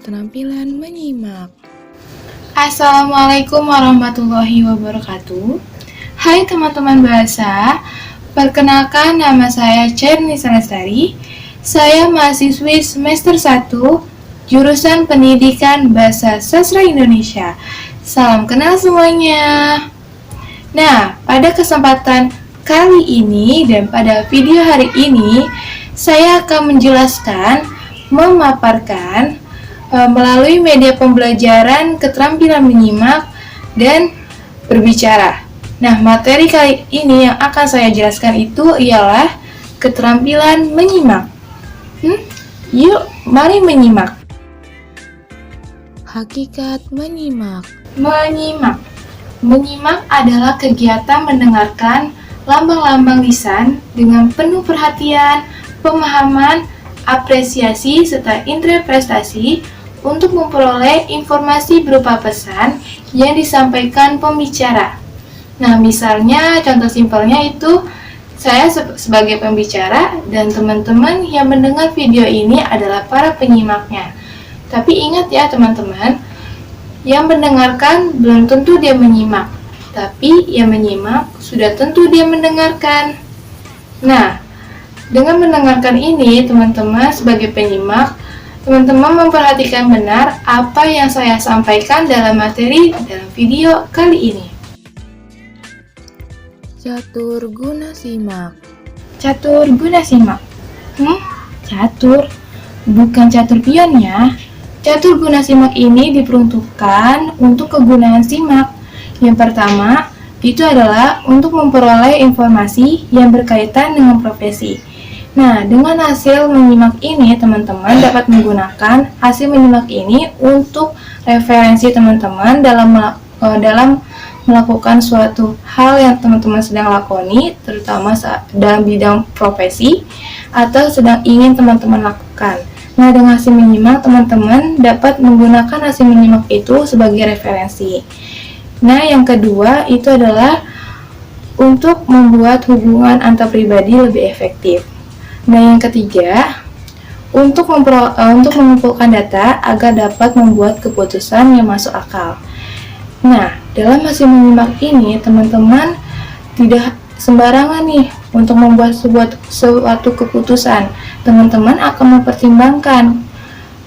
Keterampilan menyimak. Assalamualaikum warahmatullahi wabarakatuh. Hai teman-teman bahasa, perkenalkan nama saya Cherniza Lestari. Saya mahasiswi semester 1, jurusan Pendidikan Bahasa Sastra Indonesia. Salam kenal semuanya. Nah, pada kesempatan kali ini dan pada video hari ini, saya akan menjelaskan, memaparkan melalui media pembelajaran keterampilan menyimak dan berbicara. Nah, materi kali ini yang akan saya jelaskan itu ialah keterampilan menyimak. Yuk, mari menyimak. Hakikat menyimak. Menyimak adalah kegiatan mendengarkan lambang-lambang lisan dengan penuh perhatian, pemahaman, apresiasi, serta interpretasi untuk memperoleh informasi berupa pesan yang disampaikan pembicara. Nah, misalnya contoh simpelnya itu saya sebagai pembicara dan teman-teman yang mendengar video ini adalah para penyimaknya. Tapi ingat ya teman-teman, yang mendengarkan belum tentu dia menyimak, tapi yang menyimak sudah tentu dia mendengarkan. Nah, dengan mendengarkan ini, teman-teman sebagai penyimak, teman-teman memperhatikan benar apa yang saya sampaikan dalam materi dalam video kali ini. Catur guna simak. Catur guna simak. Catur? Bukan catur pion ya. Catur guna simak ini diperuntukkan untuk kegunaan simak. Yang pertama, itu adalah untuk memperoleh informasi yang berkaitan dengan profesi. Nah, dengan hasil menyimak ini, teman-teman dapat menggunakan hasil menyimak ini untuk referensi teman-teman dalam melakukan suatu hal yang teman-teman sedang lakoni, terutama dalam bidang profesi atau sedang ingin teman-teman lakukan. Nah, dengan hasil menyimak, teman-teman dapat menggunakan hasil menyimak itu sebagai referensi. Nah, yang kedua itu adalah untuk membuat hubungan antar pribadi lebih efektif. Nah, yang ketiga, untuk mengumpulkan data agar dapat membuat keputusan yang masuk akal. Nah, dalam hasil menyimak ini, teman-teman tidak sembarangan nih untuk membuat suatu keputusan. Teman-teman akan mempertimbangkan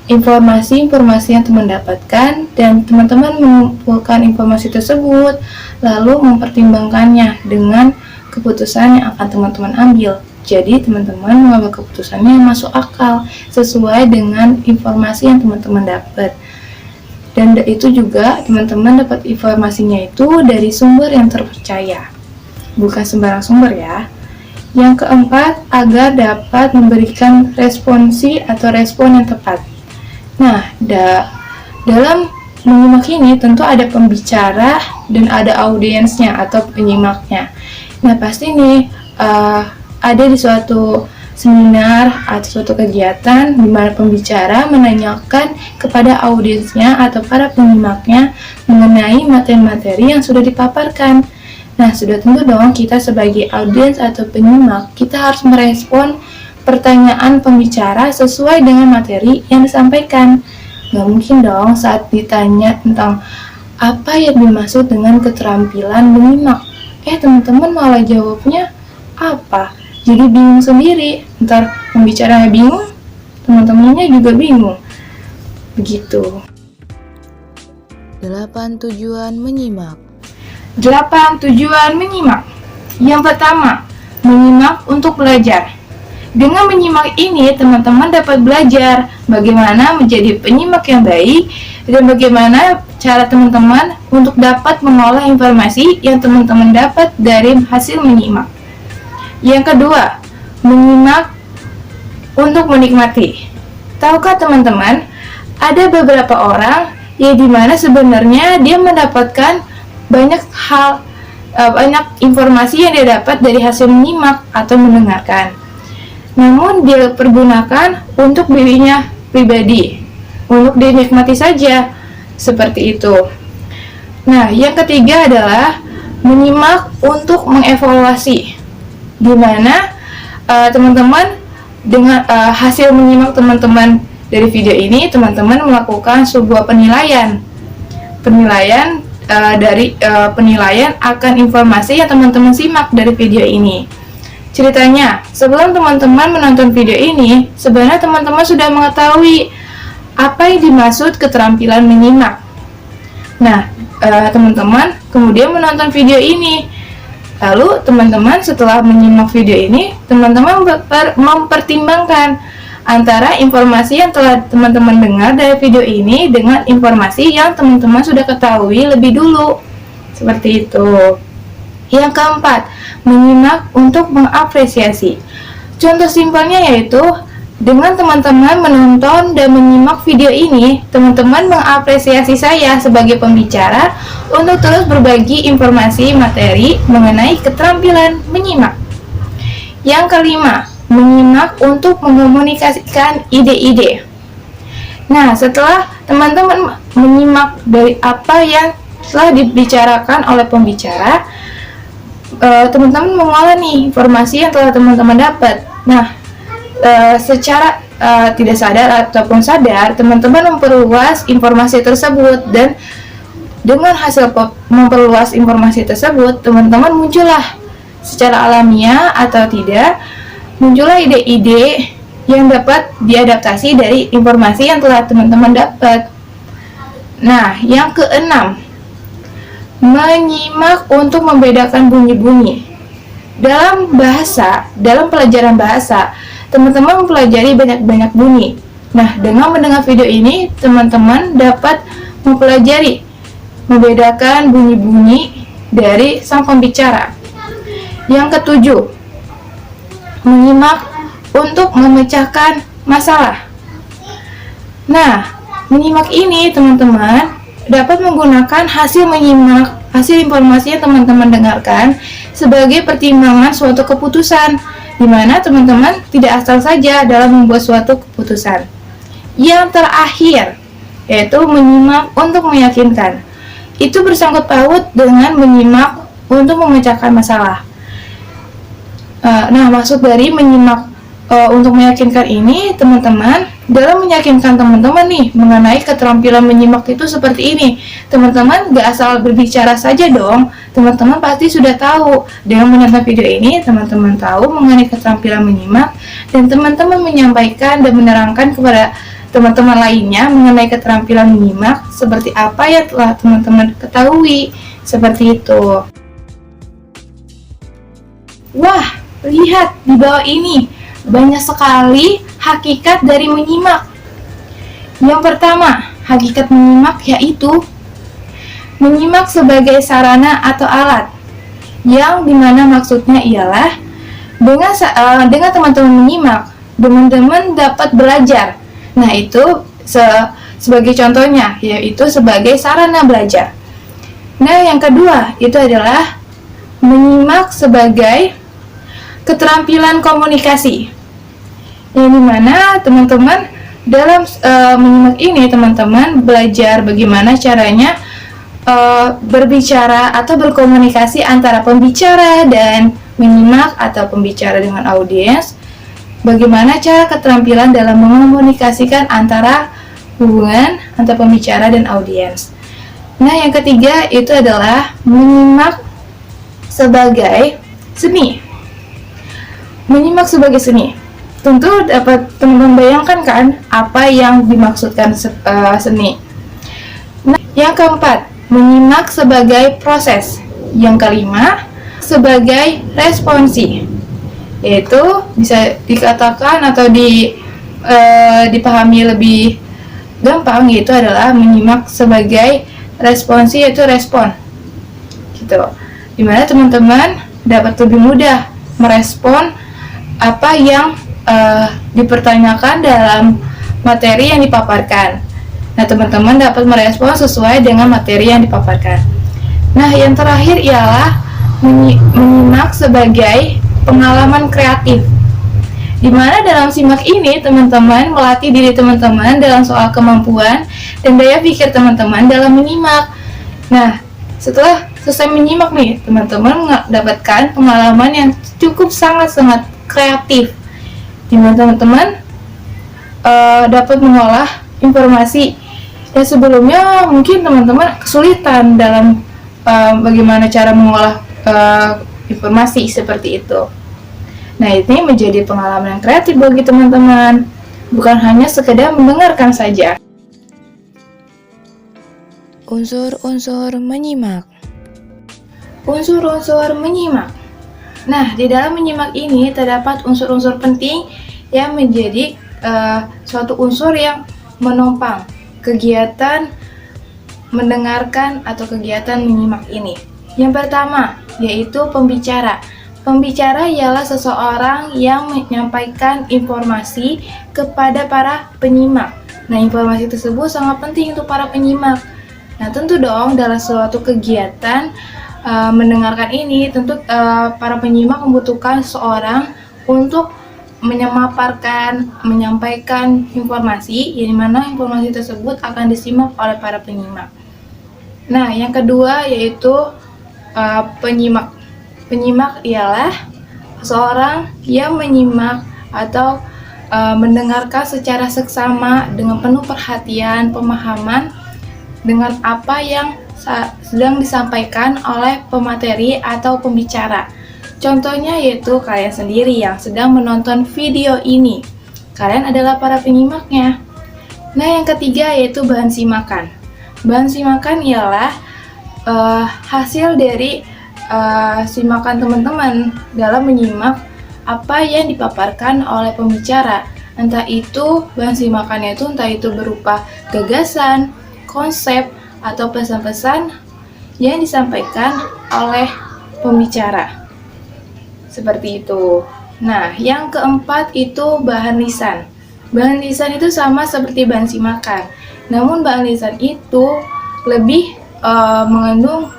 informasi-informasi yang teman dapatkan dan teman-teman mengumpulkan informasi tersebut lalu mempertimbangkannya dengan keputusan yang akan teman-teman ambil. Jadi teman-teman mengambil keputusannya yang masuk akal sesuai dengan informasi yang teman-teman dapat. Dan itu juga teman-teman dapat informasinya itu dari sumber yang terpercaya, bukan sembarang sumber ya. Yang keempat, agar dapat memberikan responsi atau respon yang tepat. Nah, dalam menyimak ini tentu ada pembicara dan ada audiensnya atau penyimaknya. Nah, pasti nih ada di suatu seminar atau suatu kegiatan di mana pembicara menanyakan kepada audiensnya atau para penyimaknya mengenai materi-materi yang sudah dipaparkan. Nah, sudah tentu dong kita sebagai audiens atau penyimak, kita harus merespon pertanyaan pembicara sesuai dengan materi yang disampaikan. Gak mungkin dong saat ditanya tentang apa yang dimaksud dengan keterampilan menyimak, teman-teman malah jawabnya apa? Jadi bingung sendiri, ntar pembicaranya bingung, teman-temannya juga bingung. Begitu. 8 tujuan menyimak. 8 tujuan menyimak. Yang pertama, menyimak untuk belajar. Dengan menyimak ini, teman-teman dapat belajar bagaimana menjadi penyimak yang baik dan bagaimana cara teman-teman untuk dapat mengolah informasi yang teman-teman dapat dari hasil menyimak. Yang kedua, menyimak untuk menikmati. Tahukah teman-teman, ada beberapa orang yang dimana sebenarnya dia mendapatkan banyak informasi yang dia dapat dari hasil menyimak atau mendengarkan. Namun dia pergunakan untuk dirinya pribadi, untuk dinikmati saja, seperti itu. Nah, yang ketiga adalah menyimak untuk mengevaluasi, di mana teman-teman dengan hasil menyimak teman-teman dari video ini teman-teman melakukan sebuah penilaian penilaian akan informasi yang teman-teman simak dari video ini. Ceritanya, sebelum teman-teman menonton video ini, sebenarnya teman-teman sudah mengetahui apa yang dimaksud keterampilan menyimak. Nah, teman-teman kemudian menonton video ini. Lalu teman-teman setelah menyimak video ini, teman-teman mempertimbangkan antara informasi yang telah teman-teman dengar dari video ini dengan informasi yang teman-teman sudah ketahui lebih dulu. Seperti itu. Yang keempat, menyimak untuk mengapresiasi. Contoh simpelnya yaitu, dengan teman-teman menonton dan menyimak video ini, teman-teman mengapresiasi saya sebagai pembicara untuk terus berbagi informasi materi mengenai keterampilan menyimak. Yang kelima, menyimak untuk mengkomunikasikan ide-ide. Nah, setelah teman-teman menyimak dari apa yang telah dibicarakan oleh pembicara, teman-teman mengolah nih informasi yang telah teman-teman dapat. Nah, secara tidak sadar ataupun sadar, teman-teman memperluas informasi tersebut, dan dengan hasil memperluas informasi tersebut, teman-teman muncullah secara alamiah atau tidak, muncullah ide-ide yang dapat diadaptasi dari informasi yang telah teman-teman dapat. Nah, yang keenam, menyimak untuk membedakan bunyi-bunyi. Dalam pelajaran bahasa, teman-teman mempelajari banyak bunyi. Nah, dengan mendengar video ini, teman-teman dapat mempelajari membedakan bunyi-bunyi dari sang pembicara. Yang ketujuh, menyimak untuk memecahkan masalah. Nah, menyimak ini teman-teman dapat menggunakan hasil informasi yang teman-teman dengarkan sebagai pertimbangan suatu keputusan, di mana teman-teman tidak asal saja dalam membuat suatu keputusan. Yang terakhir, yaitu menyimak untuk meyakinkan. Itu bersangkut paut dengan menyimak untuk memecahkan masalah. Nah, maksud dari menyimak untuk meyakinkan ini, teman-teman, dalam meyakinkan teman-teman nih mengenai keterampilan menyimak itu seperti ini. Teman-teman gak asal berbicara saja dong. Teman-teman pasti sudah tahu. Dengan menonton video ini, teman-teman tahu mengenai keterampilan menyimak, dan teman-teman menyampaikan dan menerangkan kepada teman-teman lainnya mengenai keterampilan menyimak seperti apa yang telah teman-teman ketahui. Seperti itu. Wah, lihat di bawah ini, banyak sekali hakikat dari menyimak. Yang pertama, hakikat menyimak yaitu menyimak sebagai sarana atau alat, yang dimana maksudnya ialah dengan teman-teman menyimak, teman-teman dapat belajar. Nah, itu sebagai contohnya, yaitu sebagai sarana belajar. Nah, yang kedua itu adalah menyimak sebagai keterampilan komunikasi, yang dimana teman-teman dalam menyimak ini, teman-teman belajar bagaimana caranya berbicara atau berkomunikasi antara pembicara dan menyimak atau pembicara dengan audiens. Bagaimana cara keterampilan dalam mengkomunikasikan antara hubungan antara pembicara dan audiens. Nah, yang ketiga itu adalah menyimak sebagai seni. Menyimak sebagai seni, tentu dapat teman-teman bayangkan kan apa yang dimaksudkan seni. Nah, yang keempat, menyimak sebagai proses. Yang kelima, sebagai responsi, yaitu bisa dikatakan atau dipahami lebih gampang, yaitu adalah menyimak sebagai responsi, yaitu respon gitu, dimana teman-teman dapat lebih mudah merespon apa yang dipertanyakan dalam materi yang dipaparkan. Nah, teman-teman dapat merespon sesuai dengan materi yang dipaparkan. Nah, yang terakhir ialah menyimak sebagai pengalaman kreatif, di mana dalam simak ini teman-teman melatih diri teman-teman dalam soal kemampuan dan daya pikir teman-teman dalam menyimak. Nah, setelah selesai menyimak nih, teman-teman mendapatkan pengalaman yang cukup sangat-sangat kreatif, di mana teman-teman dapat mengolah informasi. Dan sebelumnya mungkin teman-teman kesulitan dalam bagaimana cara mengolah informasi seperti itu. Nah, ini menjadi pengalaman yang kreatif bagi teman-teman, bukan hanya sekedar mendengarkan saja. Unsur-unsur menyimak. Unsur-unsur menyimak. Nah, di dalam menyimak ini terdapat unsur-unsur penting yang menjadi suatu unsur yang menopang kegiatan mendengarkan atau kegiatan menyimak ini. Yang pertama, yaitu pembicara. Pembicara ialah seseorang yang menyampaikan informasi kepada para penyimak. Nah, informasi tersebut sangat penting untuk para penyimak. Nah, tentu dong dalam suatu kegiatan mendengarkan ini, tentu para penyimak membutuhkan seorang untuk menyampaikan informasi, yang dimana informasi tersebut akan disimak oleh para penyimak. Nah, yang kedua yaitu penyimak. Penyimak ialah seorang yang menyimak atau mendengarkan secara seksama dengan penuh perhatian, pemahaman dengan apa yang sedang disampaikan oleh pemateri atau pembicara. Contohnya yaitu kalian sendiri yang sedang menonton video ini. Kalian adalah para penyimaknya. Nah, yang ketiga yaitu bahan simakan. Bahan simakan ialah hasil dari simakan teman-teman dalam menyimak apa yang dipaparkan oleh pembicara. Entah itu bahan simakannya itu berupa gagasan, konsep, atau pesan-pesan yang disampaikan oleh pembicara. Seperti itu. Nah, yang keempat itu bahan lisan. Bahan lisan itu sama seperti bahan simakan. Namun bahan lisan itu lebih mengandung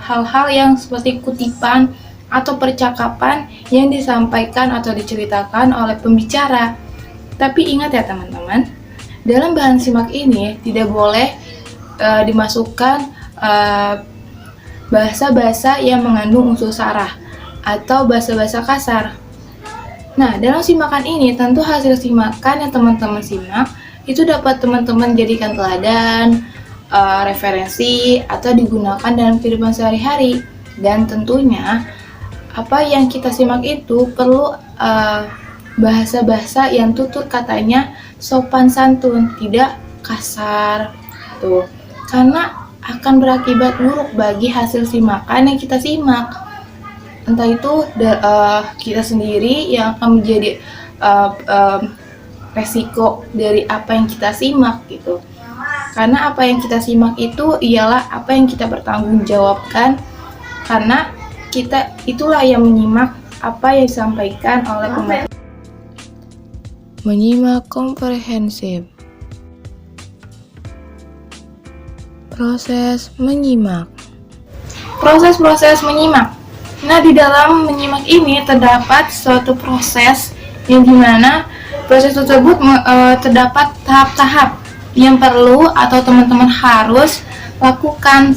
hal-hal yang seperti kutipan atau percakapan yang disampaikan atau diceritakan oleh pembicara. Tapi ingat ya teman-teman, dalam bahan simak ini tidak boleh dimasukkan bahasa-bahasa yang mengandung unsur sarah atau bahasa-bahasa kasar. Nah, dalam simakan ini tentu hasil simakan yang teman-teman simak itu dapat teman-teman jadikan teladan, referensi, atau digunakan dalam kehidupan sehari-hari. Dan tentunya apa yang kita simak itu perlu bahasa-bahasa yang tutur katanya sopan santun, tidak kasar tuh. Karena akan berakibat buruk bagi hasil simakan yang kita simak. Entah itu kita sendiri yang akan menjadi resiko dari apa yang kita simak gitu. Karena apa yang kita simak itu ialah apa yang kita bertanggungjawabkan, karena kita itulah yang menyimak apa yang disampaikan oleh pemateri. Menyimak komprehensif. Proses menyimak. Proses-proses menyimak. Nah, di dalam menyimak ini terdapat suatu proses yang dimana proses tersebut terdapat tahap-tahap yang perlu atau teman-teman harus lakukan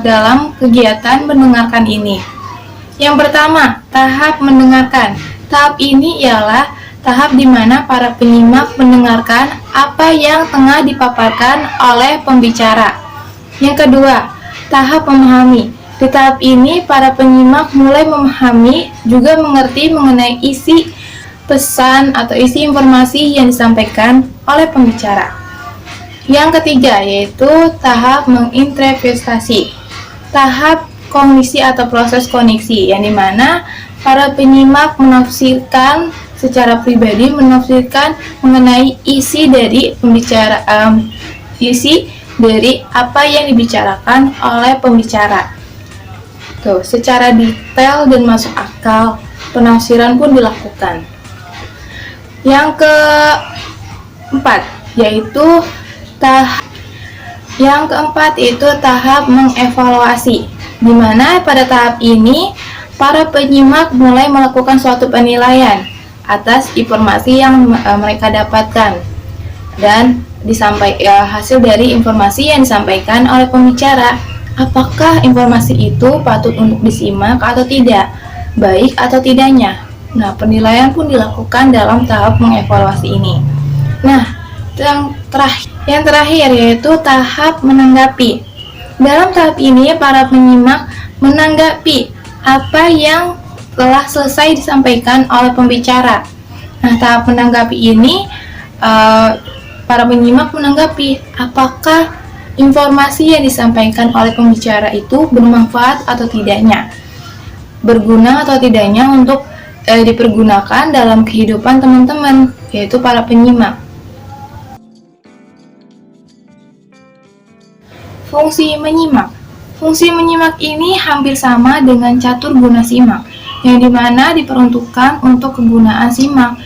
dalam kegiatan mendengarkan ini. Yang pertama, tahap mendengarkan. Tahap ini ialah tahap di mana para penyimak mendengarkan apa yang tengah dipaparkan oleh pembicara. Yang kedua, tahap memahami. Di tahap ini, para penyimak mulai memahami juga mengerti mengenai isi pesan atau isi informasi yang disampaikan oleh pembicara. Yang ketiga, yaitu tahap menginterpretasi. Tahap kognisi atau proses kognisi, yang dimana para penyimak menafsirkan secara pribadi, menafsirkan mengenai isi dari isi dari apa yang dibicarakan oleh pembicara. Tuh, secara detail dan masuk akal, penafsiran pun dilakukan. Yang keempat, yaitu tahap mengevaluasi, di mana pada tahap ini para penyimak mulai melakukan suatu penilaian atas informasi yang mereka dapatkan dan hasil dari informasi yang disampaikan oleh pembicara. Apakah informasi itu patut untuk disimak atau tidak, baik atau tidaknya. Nah, penilaian pun dilakukan dalam tahap mengevaluasi ini. Nah, yang terakhir yaitu tahap menanggapi. Dalam tahap ini, para penyimak menanggapi apa yang telah selesai disampaikan oleh pembicara. Nah, tahap menanggapi ini, para penyimak menanggapi apakah informasi yang disampaikan oleh pembicara itu bermanfaat atau tidaknya, berguna atau tidaknya untuk dipergunakan dalam kehidupan teman-teman, yaitu para penyimak. Fungsi menyimak. Fungsi menyimak ini hampir sama dengan catur guna simak, yang dimana diperuntukkan untuk kegunaan simak.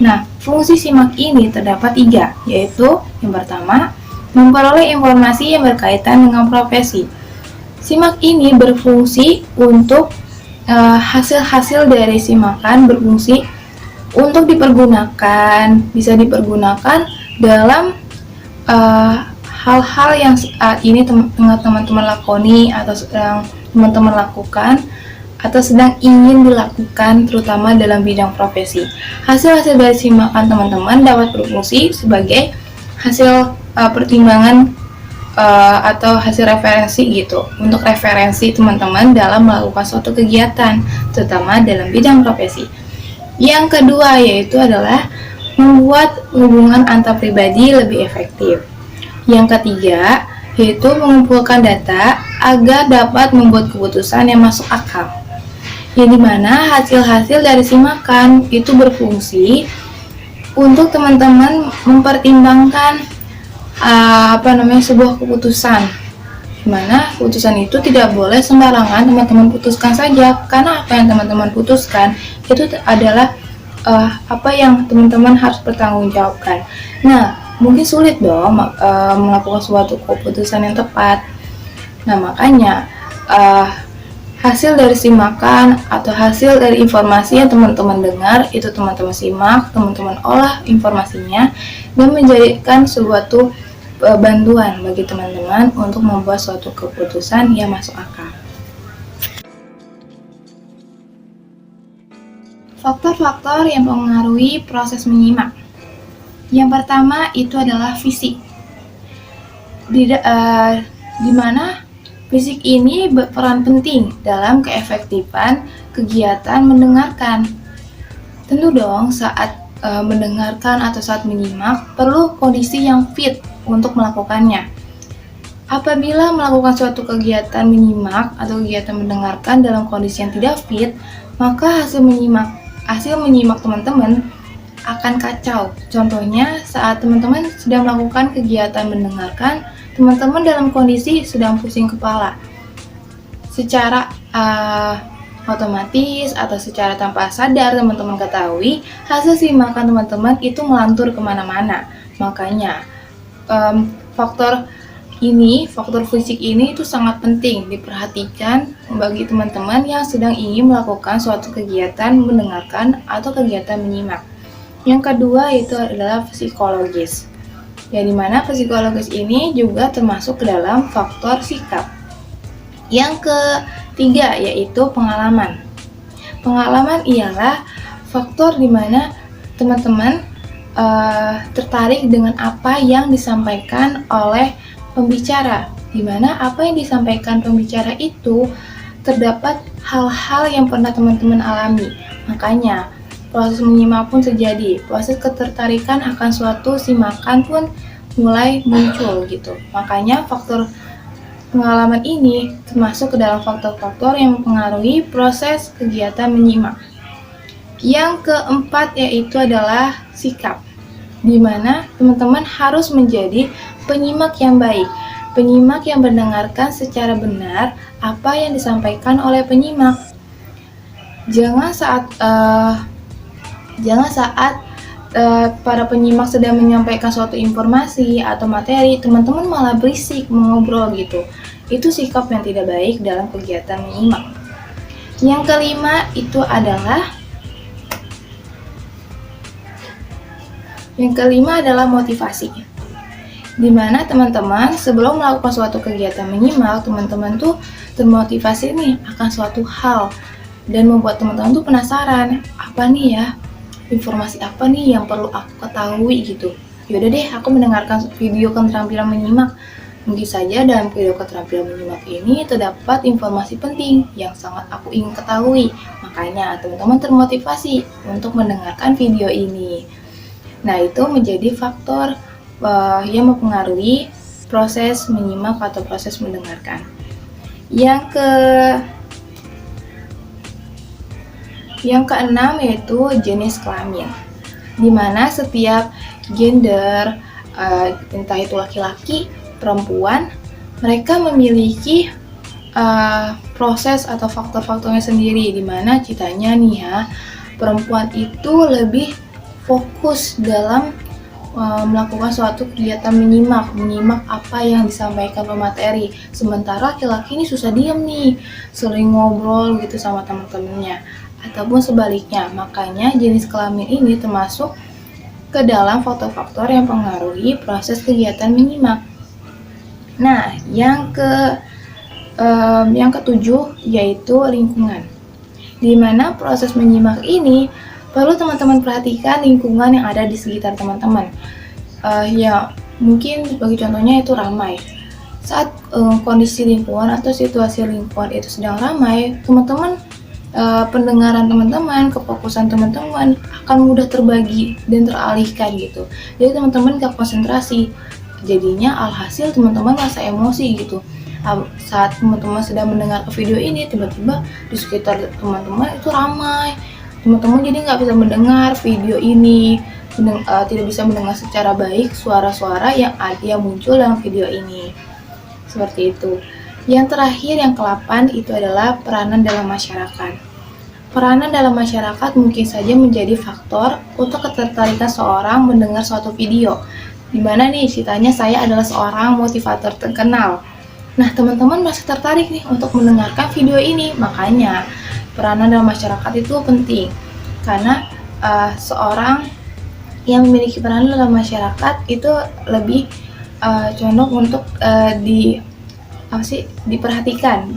Nah, fungsi simak ini terdapat 3, yaitu yang pertama, memperoleh informasi yang berkaitan dengan profesi. Simak ini berfungsi untuk hasil-hasil dari simakan berfungsi untuk dipergunakan, bisa dipergunakan dalam hal-hal yang saat ini teman-teman lakoni atau sedang teman-teman lakukan atau sedang ingin dilakukan, terutama dalam bidang profesi. Hasil-hasil dari simakan teman-teman dapat berfungsi sebagai hasil pertimbangan atau hasil referensi gitu, untuk referensi teman-teman dalam melakukan suatu kegiatan, terutama dalam bidang profesi. Yang kedua yaitu adalah membuat hubungan antar pribadi lebih efektif. Yang ketiga yaitu mengumpulkan data agar dapat membuat keputusan yang masuk akal, yang dimana hasil-hasil dari simakan itu berfungsi untuk teman-teman mempertimbangkan sebuah keputusan, dimana keputusan itu tidak boleh sembarangan teman-teman putuskan saja, karena apa yang teman-teman putuskan itu adalah apa yang teman-teman harus bertanggungjawabkan. Nah, mungkin sulit dong melakukan suatu keputusan yang tepat. Nah, makanya hasil dari simakan atau hasil dari informasi yang teman-teman dengar itu teman-teman simak, teman-teman olah informasinya dan menjadikan suatu bantuan bagi teman-teman untuk membuat suatu keputusan yang masuk akal. Faktor-faktor yang mempengaruhi proses menyimak. Yang pertama itu adalah fisik, di mana fisik ini berperan penting dalam keefektifan kegiatan mendengarkan. Tentu dong saat mendengarkan atau saat menyimak perlu kondisi yang fit untuk melakukannya. Apabila melakukan suatu kegiatan menyimak atau kegiatan mendengarkan dalam kondisi yang tidak fit, maka hasil menyimak teman-teman akan kacau. Contohnya saat teman-teman sedang melakukan kegiatan mendengarkan, teman-teman dalam kondisi sedang pusing kepala. Secara otomatis atau secara tanpa sadar teman-teman ketahui hasil simakan teman-teman itu melantur kemana-mana. Makanya faktor fisik ini itu sangat penting diperhatikan bagi teman-teman yang sedang ingin melakukan suatu kegiatan mendengarkan atau kegiatan menyimak. Yang kedua itu adalah psikologis, yang dimana psikologis ini juga termasuk ke dalam faktor sikap. Yang ketiga yaitu pengalaman. Pengalaman ialah faktor di mana teman-teman tertarik dengan apa yang disampaikan oleh pembicara, di mana apa yang disampaikan pembicara itu terdapat hal-hal yang pernah teman-teman alami. Makanya proses menyimak pun terjadi, proses ketertarikan akan suatu simakan pun mulai muncul gitu. Makanya faktor pengalaman ini termasuk ke dalam faktor-faktor yang mempengaruhi proses kegiatan menyimak. Yang keempat yaitu adalah sikap, di mana teman-teman harus menjadi penyimak yang baik, penyimak yang mendengarkan secara benar apa yang disampaikan oleh penyimak. Jangan saat para penyimak sedang menyampaikan suatu informasi atau materi, teman-teman malah berisik mengobrol gitu. Itu sikap yang tidak baik dalam kegiatan menyimak. Yang kelima itu adalah motivasi. Dimana teman-teman sebelum melakukan suatu kegiatan menyimak, teman-teman tuh termotivasi nih akan suatu hal dan membuat teman-teman tuh penasaran, apa nih ya, informasi apa nih yang perlu aku ketahui gitu. yaudah deh aku mendengarkan video keterampilan menyimak. Mungkin saja dalam video keterampilan menyimak ini terdapat informasi penting yang sangat aku ingin ketahui. Makanya teman-teman termotivasi untuk mendengarkan video ini. Nah, itu menjadi faktor yang mempengaruhi proses menyimak atau proses mendengarkan. Yang keenam yaitu jenis kelamin, di mana setiap gender, entah itu laki-laki, perempuan, mereka memiliki proses atau faktor-faktornya sendiri, di mana ceritanya nih ya, perempuan itu lebih fokus dalam melakukan suatu kegiatan menyimak apa yang disampaikan pemateri, sementara laki-laki ini susah diam nih, sering ngobrol gitu sama teman-temannya, ataupun sebaliknya. Makanya jenis kelamin ini termasuk ke dalam faktor-faktor yang mempengaruhi proses kegiatan menyimak. Nah, yang ketujuh yaitu lingkungan, di mana proses menyimak ini perlu teman-teman perhatikan lingkungan yang ada di sekitar teman-teman. Ya, mungkin sebagai contohnya itu ramai. Saat kondisi lingkungan atau situasi lingkungan itu sedang ramai, teman-teman, pendengaran teman-teman, kefokusan teman-teman akan mudah terbagi dan teralihkan gitu. Jadi teman-teman gak konsentrasi. Jadinya alhasil teman-teman merasa emosi gitu. Saat teman-teman sedang mendengar video ini, tiba-tiba di sekitar teman-teman itu ramai. Teman-teman jadi nggak bisa mendengar video ini, tidak bisa mendengar secara baik suara-suara yang muncul dalam video ini. Seperti itu. Yang terakhir, yang ke-8 itu adalah peranan dalam masyarakat. Peranan dalam masyarakat mungkin saja menjadi faktor untuk ketertarikan seorang mendengar suatu video. Dimana nih ceritanya saya adalah seorang motivator terkenal. Nah, teman-teman masih tertarik nih untuk mendengarkan video ini. Makanya peranan dalam masyarakat itu penting, karena seorang yang memiliki peranan dalam masyarakat itu lebih condong untuk diperhatikan,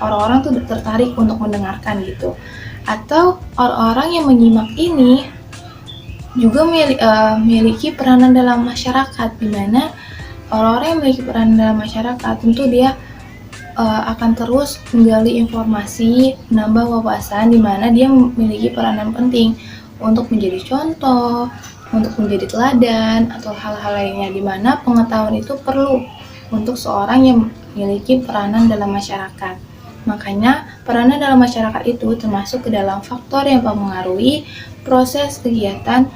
orang-orang tuh tertarik untuk mendengarkan gitu. Atau orang-orang yang menyimak ini juga memiliki peranan dalam masyarakat, di mana orang-orang yang memiliki peranan dalam masyarakat tentu dia akan terus menggali informasi, menambah wawasan, di mana dia memiliki peranan penting untuk menjadi contoh, untuk menjadi teladan, atau hal-hal lainnya, di mana pengetahuan itu perlu untuk seorang yang memiliki peranan dalam masyarakat. Makanya peranan dalam masyarakat itu termasuk ke dalam faktor yang mempengaruhi proses kegiatan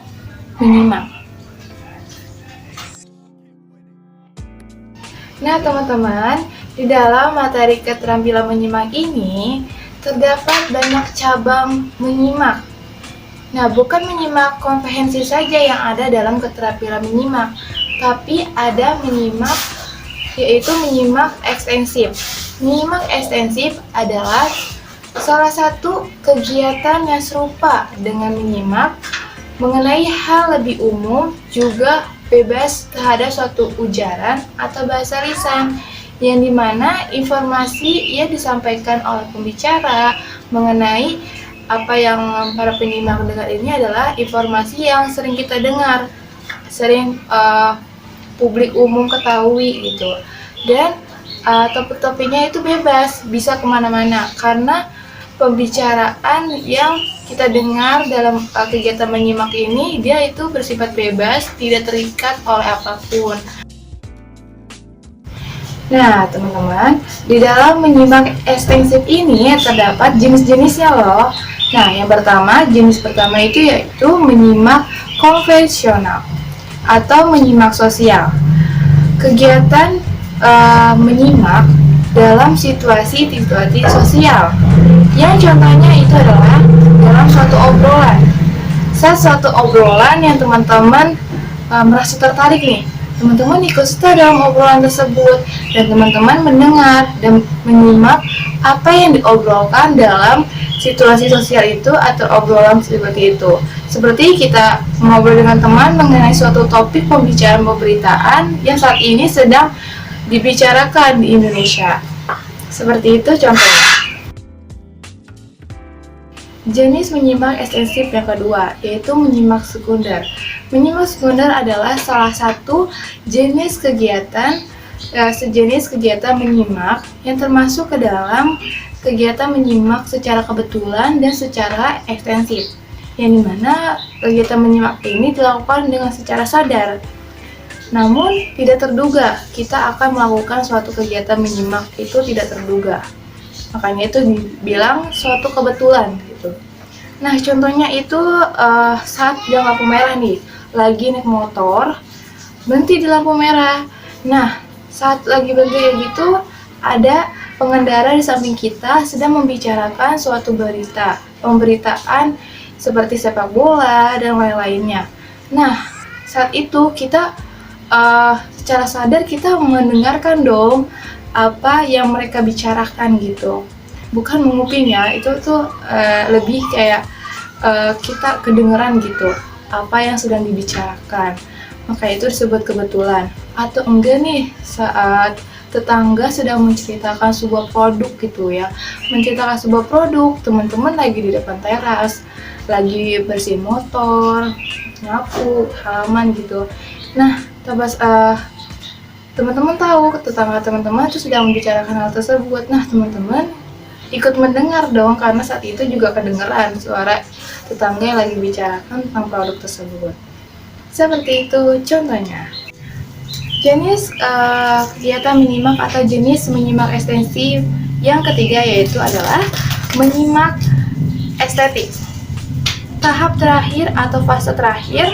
menyimak. Nah teman-teman, di dalam materi keterampilan menyimak ini terdapat banyak cabang menyimak. Nah, bukan menyimak komprehensif saja yang ada dalam keterampilan menyimak, tapi ada menyimak yaitu menyimak ekstensif. Menyimak ekstensif adalah salah satu kegiatan yang serupa dengan menyimak mengenai hal lebih umum, juga bebas terhadap suatu ujaran atau bahasa lisan, yang dimana informasi yang disampaikan oleh pembicara mengenai apa yang para penyimak dengar ini adalah informasi yang sering kita dengar, sering publik umum ketahui gitu. Dan topik-topiknya itu bebas, bisa kemana-mana, karena pembicaraan yang kita dengar dalam kegiatan menyimak ini, dia itu bersifat bebas, tidak terikat oleh apapun. Nah teman-teman, di dalam menyimak ekstensif ini terdapat jenis-jenisnya loh. Nah jenis pertama itu yaitu menyimak konvensional atau menyimak sosial. Kegiatan menyimak dalam situasi sosial, yang contohnya itu adalah dalam suatu obrolan. Suatu obrolan yang teman-teman merasa tertarik nih, teman-teman ikut serta dalam obrolan tersebut, dan teman-teman mendengar dan menyimak apa yang diobrolkan dalam situasi sosial itu atau obrolan seperti itu. Seperti kita ngobrol dengan teman mengenai suatu topik pemberitaan yang saat ini sedang dibicarakan di Indonesia. Seperti itu contohnya. Jenis menyimak ekstensif yang kedua yaitu menyimak sekunder. Menyimak sekunder adalah salah satu jenis kegiatan sejenis kegiatan menyimak yang termasuk ke dalam kegiatan menyimak secara kebetulan dan secara ekstensif, yang dimana kegiatan menyimak ini dilakukan dengan secara sadar. Namun tidak terduga kita akan melakukan suatu kegiatan menyimak itu tidak terduga. Makanya itu dibilang suatu kebetulan gitu. Nah contohnya itu saat di lampu merah nih, lagi naik motor, berhenti di lampu merah. Nah saat lagi berhenti gitu, ada pengendara di samping kita sedang membicarakan suatu berita, pemberitaan seperti sepak bola dan lain-lainnya. Nah saat itu kita secara sadar kita mendengarkan dong apa yang mereka bicarakan gitu, bukan menguping ya, itu tuh lebih kayak kita kedengeran gitu apa yang sedang dibicarakan, maka itu disebut kebetulan. Atau enggak nih saat tetangga sedang menceritakan sebuah produk gitu ya, menceritakan sebuah produk, teman-teman lagi di depan teras lagi bersihin motor, nyapu halaman gitu. Nah teman-teman tahu tetangga teman-teman itu sedang membicarakan hal tersebut. Nah teman-teman ikut mendengar dong, karena saat itu juga kedengeran suara tetangga yang lagi bicarakan tentang produk tersebut. Seperti itu contohnya. Jenis kegiatan menyimak atau jenis menyimak ekstensif yang ketiga yaitu adalah menyimak estetik. Tahap terakhir atau fase terakhir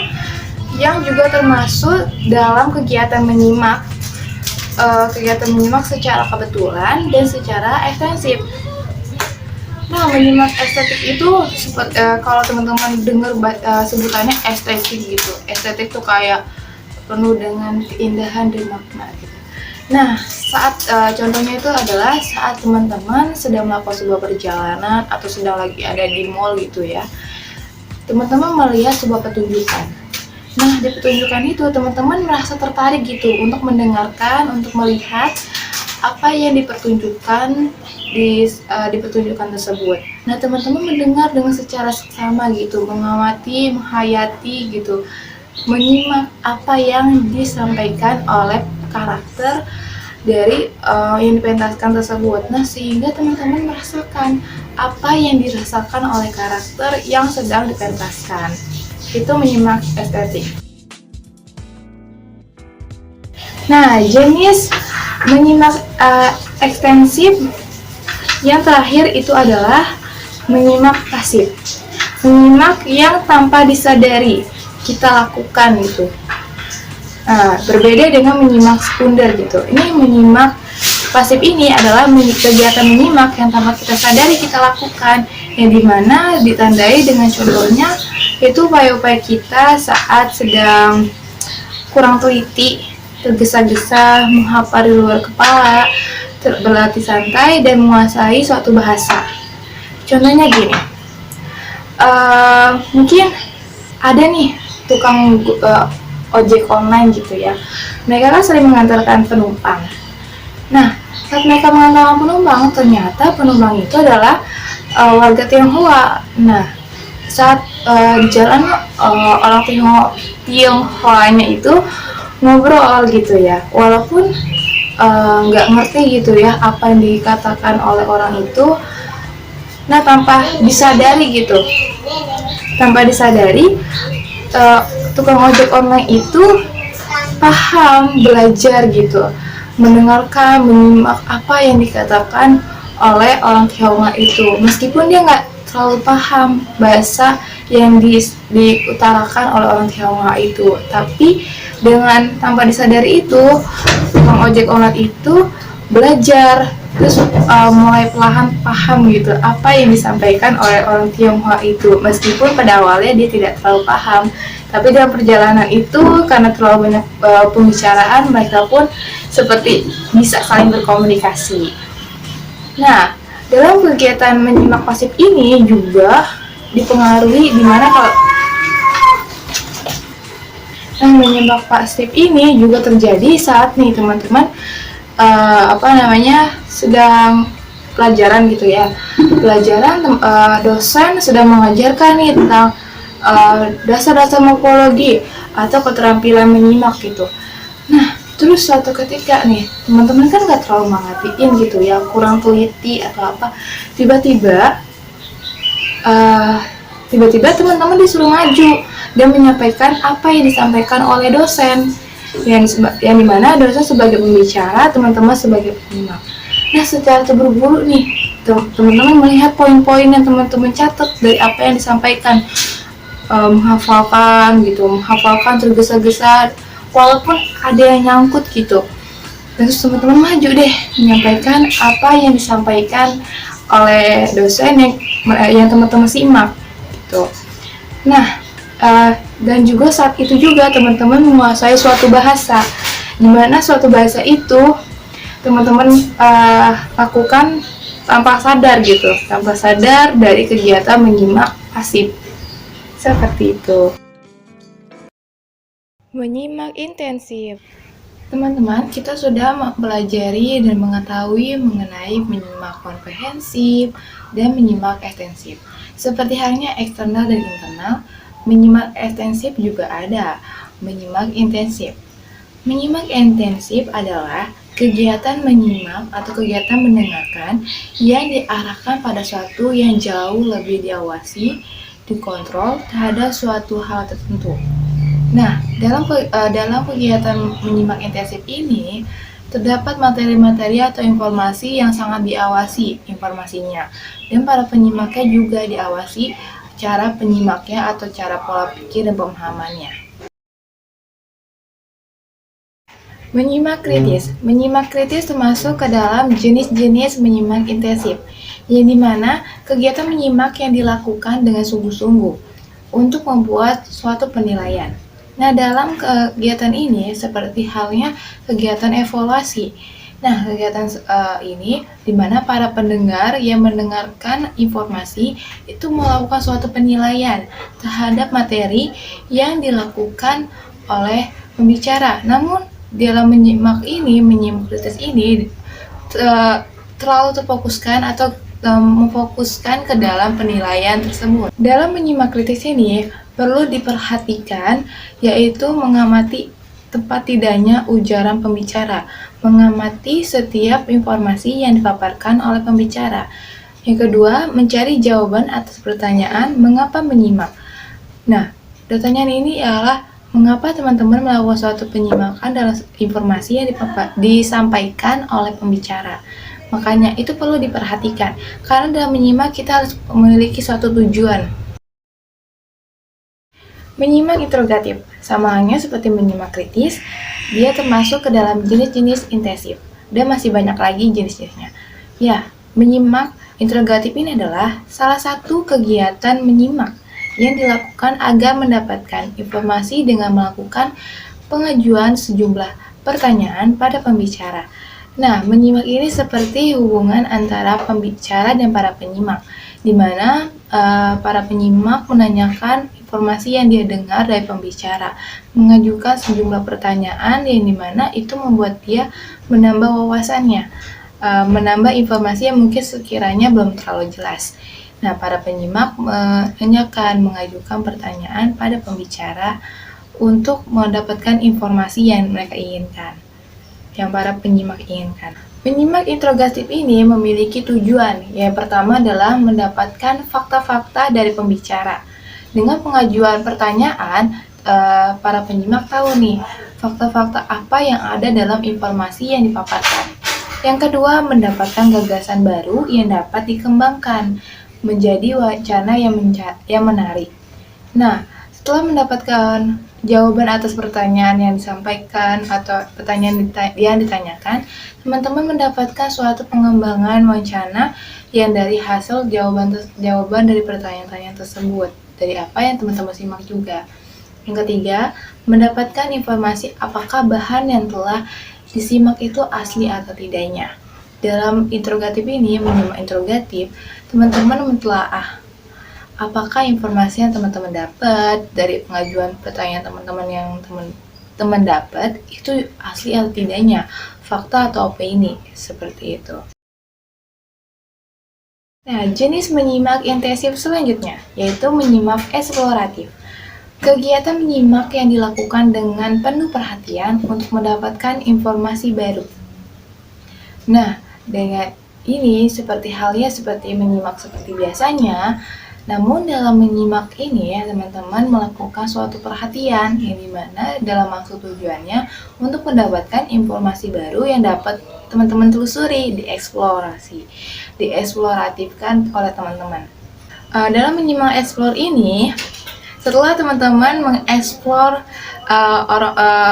yang juga termasuk dalam kegiatan menyimak secara kebetulan dan secara ekstensif. Nah, menyimak estetik itu kalau teman-teman dengar sebutannya estetik gitu. Estetik tuh kayak penuh dengan keindahan dan makna gitu. Nah, saat contohnya itu adalah saat teman-teman sedang melakukan sebuah perjalanan atau sedang lagi ada di mall gitu ya. Teman-teman melihat sebuah pertunjukan. Nah, di pertunjukan itu teman-teman merasa tertarik gitu untuk mendengarkan, untuk melihat apa yang dipertunjukkan di pertunjukan tersebut. Nah, teman-teman mendengar dengan secara seksama gitu, mengamati, menghayati gitu, menyimak apa yang disampaikan oleh karakter dari yang dipentaskan tersebut. Nah, sehingga teman-teman merasakan apa yang dirasakan oleh karakter yang sedang dipentaskan. Itu menyimak estetik. Nah, jenis menyimak ekstensif yang terakhir itu adalah menyimak pasif. Menyimak yang tanpa disadari kita lakukan gitu. Berbeda dengan menyimak sekunder gitu. Ini menyimak pasif ini adalah kegiatan menyimak yang tanpa kita sadari kita lakukan, yang dimana ditandai dengan contohnya itu upaya-upaya kita saat sedang kurang teliti, tergesa-gesa, menghafal di luar kepala, berlatih santai, dan menguasai suatu bahasa. Contohnya gini, mungkin ada nih tukang ojek online gitu ya, mereka kan sering mengantarkan penumpang. Nah, saat mereka mengantarkan penumpang, ternyata penumpang itu adalah warga Tionghoa. Nah, saat di jalan orang Tionghoanya itu ngobrol gitu ya, walaupun nggak ngerti gitu ya apa yang dikatakan oleh orang itu. Nah, tanpa disadari tukang ojek online itu paham, belajar gitu, mendengarkan, menyimak apa yang dikatakan oleh orang Tionghoa itu, meskipun dia nggak terlalu paham bahasa yang diutarakan oleh orang Tionghoa itu, tapi dengan tanpa disadari itu tukang ojek online itu belajar, terus mulai perlahan paham gitu apa yang disampaikan oleh orang Tionghoa itu, meskipun pada awalnya dia tidak terlalu paham, tapi dalam perjalanan itu karena terlalu banyak pembicaraan, mereka pun seperti bisa saling berkomunikasi. Nah, dalam kegiatan menyimak pasif ini juga dipengaruhi dimana kalau menyimak pasif ini juga terjadi saat nih teman-teman sedang pelajaran gitu ya. Pelajaran dosen sudah mengajarkan nih tentang dasar-dasar morfologi atau keterampilan menyimak gitu. Nah, terus suatu ketika nih, teman-teman kan nggak terlalu merhatiin gitu ya, kurang teliti atau apa, tiba-tiba uh, tiba-tiba teman-teman disuruh maju dan menyampaikan apa yang disampaikan oleh dosen, yang dimana dosen sebagai pembicara, teman-teman sebagai penyimak. Nah, secara terburu-buru nih, teman-teman melihat poin-poin yang teman-teman catat dari apa yang disampaikan, menghafalkan tergesa-gesa, walaupun ada yang nyangkut gitu. Terus teman-teman maju deh menyampaikan apa yang disampaikan oleh dosen yang teman-teman simak gitu. Nah, dan juga saat itu juga teman-teman menguasai suatu bahasa, di mana suatu bahasa itu teman-teman lakukan tanpa sadar gitu, tanpa sadar dari kegiatan menyimak pasif. Seperti itu. Menyimak intensif. Teman-teman, kita sudah mempelajari dan mengetahui mengenai menyimak komprehensif dan menyimak ekstensif. Seperti halnya eksternal dan internal, menyimak ekstensif juga ada, menyimak intensif. Menyimak intensif adalah kegiatan menyimak atau kegiatan mendengarkan yang diarahkan pada suatu yang jauh lebih diawasi, dikontrol terhadap suatu hal tertentu. Nah, dalam kegiatan menyimak intensif ini, terdapat materi-materi atau informasi yang sangat diawasi informasinya, dan para penyimaknya juga diawasi cara penyimaknya atau cara pola pikir dan pemahamannya. Menyimak kritis. Menyimak kritis termasuk ke dalam jenis-jenis menyimak intensif, yang dimana kegiatan menyimak yang dilakukan dengan sungguh-sungguh untuk membuat suatu penilaian. Nah, dalam kegiatan ini seperti halnya kegiatan evaluasi. Nah, kegiatan ini di mana para pendengar yang mendengarkan informasi itu melakukan suatu penilaian terhadap materi yang dilakukan oleh pembicara. Namun, dalam menyimak kritis ini terlalu terfokuskan atau memfokuskan ke dalam penilaian tersebut. Dalam menyimak kritis ini perlu diperhatikan yaitu mengamati tepat tidaknya ujaran pembicara, mengamati setiap informasi yang dipaparkan oleh pembicara. Yang kedua, mencari jawaban atas pertanyaan mengapa menyimak. Nah, pertanyaan ini adalah mengapa teman-teman melakukan suatu penyimakan dalam informasi yang disampaikan oleh pembicara. Makanya itu perlu diperhatikan, karena dalam menyimak kita harus memiliki suatu tujuan. Menyimak interrogatif, sama halnya seperti menyimak kritis, dia termasuk ke dalam jenis-jenis intensif, dan masih banyak lagi jenis-jenisnya. Ya, menyimak interrogatif ini adalah salah satu kegiatan menyimak yang dilakukan agar mendapatkan informasi dengan melakukan pengajuan sejumlah pertanyaan pada pembicara. Nah, menyimak ini seperti hubungan antara pembicara dan para penyimak, di mana para penyimak menanyakan informasi yang dia dengar dari pembicara, mengajukan sejumlah pertanyaan yang dimana itu membuat dia menambah wawasannya, menambah informasi yang mungkin sekiranya belum terlalu jelas. Nah, para penyimak mengajukan pertanyaan pada pembicara untuk mendapatkan informasi yang mereka inginkan, yang para penyimak inginkan. Penyimak interrogatif ini memiliki tujuan. Yang pertama adalah mendapatkan fakta-fakta dari pembicara. Dengan pengajuan pertanyaan, para penyimak tahu nih fakta-fakta apa yang ada dalam informasi yang dipaparkan. Yang kedua, mendapatkan gagasan baru yang dapat dikembangkan menjadi wacana yang menarik. Nah, setelah mendapatkan jawaban atas pertanyaan yang disampaikan atau pertanyaan yang ditanyakan, teman-teman mendapatkan suatu pengembangan wacana yang dari hasil jawaban dari pertanyaan-pertanyaan tersebut, dari apa yang teman-teman simak juga. Yang ketiga, mendapatkan informasi apakah bahan yang telah disimak itu asli atau tidaknya. Dalam interrogatif ini, menyimak interrogatif, teman-teman mentelaah apakah informasi yang teman-teman dapat dari pengajuan pertanyaan teman-teman yang teman dapat itu asli atau tidaknya, fakta atau opini, seperti itu. Nah, jenis menyimak intensif selanjutnya yaitu menyimak eksploratif. Kegiatan menyimak yang dilakukan dengan penuh perhatian untuk mendapatkan informasi baru. Nah, dengan ini seperti halnya seperti menyimak seperti biasanya, namun dalam menyimak ini ya teman-teman melakukan suatu perhatian yang dimana dalam maksud tujuannya untuk mendapatkan informasi baru yang dapat teman-teman telusuri, dieksploratifkan oleh teman-teman. Dalam menyimak explore ini, setelah teman-teman mengeksplor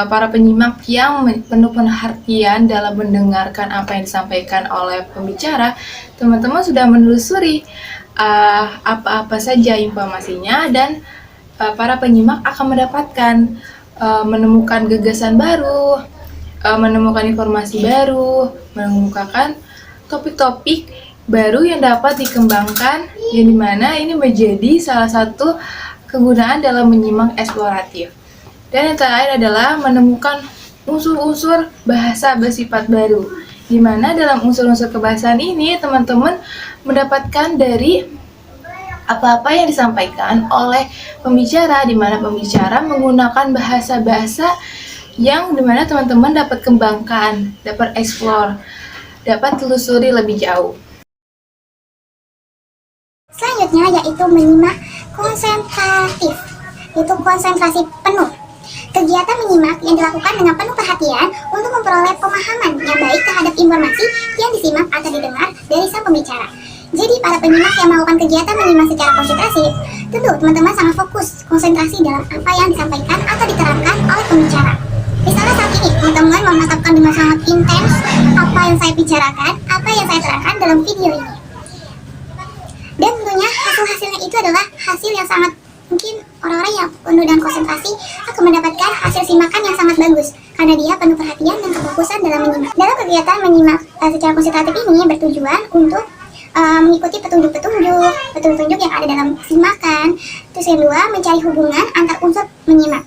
para penyimak yang penuh perhatian dalam mendengarkan apa yang disampaikan oleh pembicara, teman-teman sudah menelusuri apa-apa saja informasinya dan para penyimak akan mendapatkan menemukan gagasan baru, menemukan informasi baru, mengemukakan topik-topik baru yang dapat dikembangkan, yang dimana ini menjadi salah satu kegunaan dalam menyimak eksploratif. Dan yang terakhir adalah menemukan unsur-unsur bahasa bersifat baru, di mana dalam unsur-unsur kebahasaan ini teman-teman mendapatkan dari apa-apa yang disampaikan oleh pembicara, di mana pembicara menggunakan bahasa-bahasa yang dimana teman-teman dapat kembangkan, dapat explore, dapat telusuri lebih jauh. Selanjutnya yaitu menyimak konsentratif, yaitu konsentrasi penuh. Kegiatan menyimak yang dilakukan dengan penuh perhatian untuk memperoleh pemahaman yang baik terhadap informasi yang disimak atau didengar dari sang pembicara. Jadi para penyimak yang melakukan kegiatan menyimak secara konsentrasi, tentu teman-teman sangat fokus konsentrasi dalam apa yang disampaikan atau diterangkan oleh pembicara. Misalnya saat ini teman-teman menatapkan dengan sangat intens apa yang saya bicarakan, apa yang saya terangkan dalam video ini. Dan tentunya hasil-hasilnya itu adalah hasil yang sangat mungkin orang-orang yang penuh dengan konsentrasi akan mendapatkan hasil simakan yang sangat bagus karena dia penuh perhatian dan kefokusan dalam menyimak. Dalam kegiatan menyimak secara konsentratif ini bertujuan untuk mengikuti petunjuk yang ada dalam simakan. Terus yang kedua, mencari hubungan antar unsur menyimak.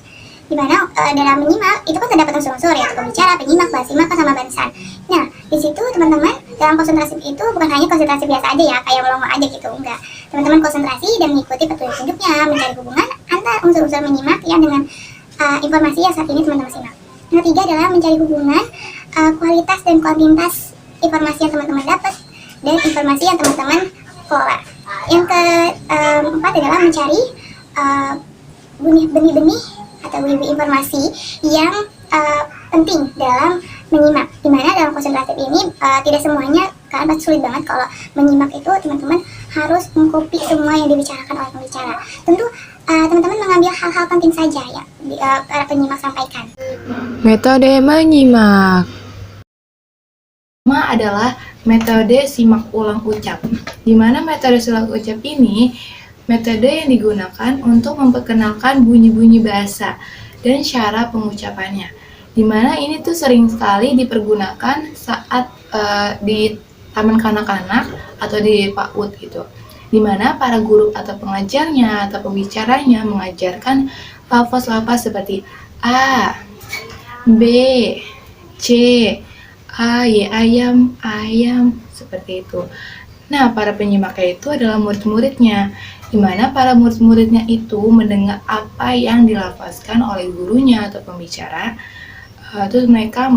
Di mana dalam menyimak itu kan terdapat unsur-unsur yaitu pembicara, penyimak, simakan sama barisan. Nah, di situ teman-teman dalam konsentrasi itu bukan hanya konsentrasi biasa aja ya, kayak melongo aja gitu, enggak. Teman-teman konsentrasi dan mengikuti petunjuk-petunjuknya, mencari hubungan antar unsur-unsur menyimak yang dengan informasi yang saat ini teman-teman simak. Yang ketiga adalah mencari hubungan kualitas dan kuantitas informasi yang teman-teman dapat dan informasi yang teman-teman kelola. Yang keempat adalah mencari benih-benih atau informasi yang penting dalam menyimak. Dimana dalam konsentrasi ini tidak semuanya, karena sulit banget kalau menyimak itu teman-teman harus mengcopy semua yang dibicarakan oleh pembicara. Tentu teman-teman mengambil hal-hal penting saja ya para penyimak sampaikan. Metode menyimak. Pertama adalah metode simak ulang ucap. Di mana metode simak ucap ini metode yang digunakan untuk memperkenalkan bunyi-bunyi bahasa dan cara pengucapannya. Di mana ini tuh sering sekali dipergunakan saat di taman kanak-kanak atau di PAUD gitu. Di mana para guru atau pengajarnya atau pembicaranya mengajarkan lafaz-lafaz seperti A, B, C, ayam, seperti itu. Nah, para penyimaknya itu adalah murid-muridnya, di mana para murid-muridnya itu mendengar apa yang dilafazkan oleh gurunya atau pembicara, terus mereka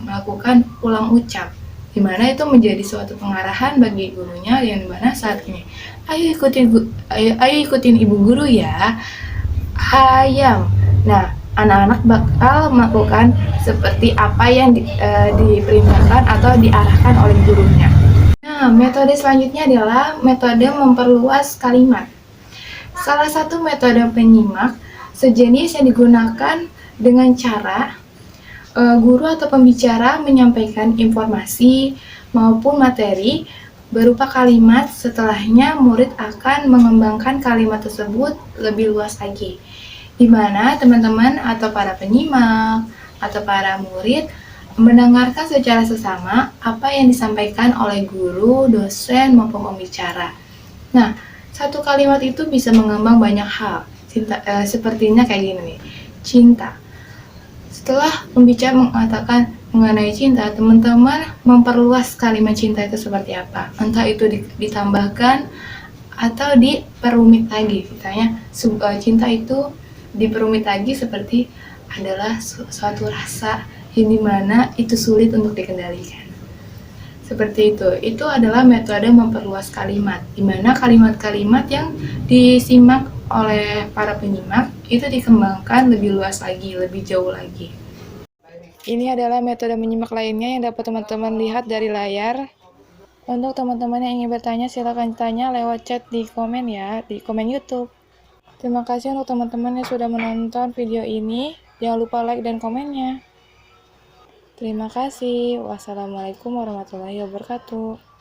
melakukan ulang ucap, di mana itu menjadi suatu pengarahan bagi gurunya, yang dimana saat ini, ayo ikutin ibu guru ya, ayam. Nah, anak-anak bakal melakukan seperti apa yang diperintahkan atau diarahkan oleh gurunya. Nah, metode selanjutnya adalah metode memperluas kalimat. Salah satu metode penyimak sejenis yang digunakan dengan cara guru atau pembicara menyampaikan informasi maupun materi berupa kalimat, setelahnya murid akan mengembangkan kalimat tersebut lebih luas lagi. Di mana teman-teman atau para penyimak atau para murid mendengarkan secara sesama apa yang disampaikan oleh guru, dosen, maupun pembicara. Nah, satu kalimat itu bisa mengembang banyak hal. Sepertinya kayak gini nih, cinta. Setelah pembicara mengatakan mengenai cinta, teman-teman memperluas kalimat cinta itu seperti apa. Entah itu ditambahkan atau diperumit lagi. Misalnya, cinta itu diperumit lagi seperti adalah suatu rasa yang dimana itu sulit untuk dikendalikan. Seperti itu adalah metode memperluas kalimat, di mana kalimat-kalimat yang disimak oleh para penyimak itu dikembangkan lebih luas lagi, lebih jauh lagi. Ini adalah metode menyimak lainnya yang dapat teman-teman lihat dari layar. Untuk teman-teman yang ingin bertanya, silakan tanya lewat chat di komen ya, di komen YouTube. Terima kasih untuk teman-teman yang sudah menonton video ini. Jangan lupa like dan komennya. Terima kasih. Wassalamualaikum warahmatullahi wabarakatuh.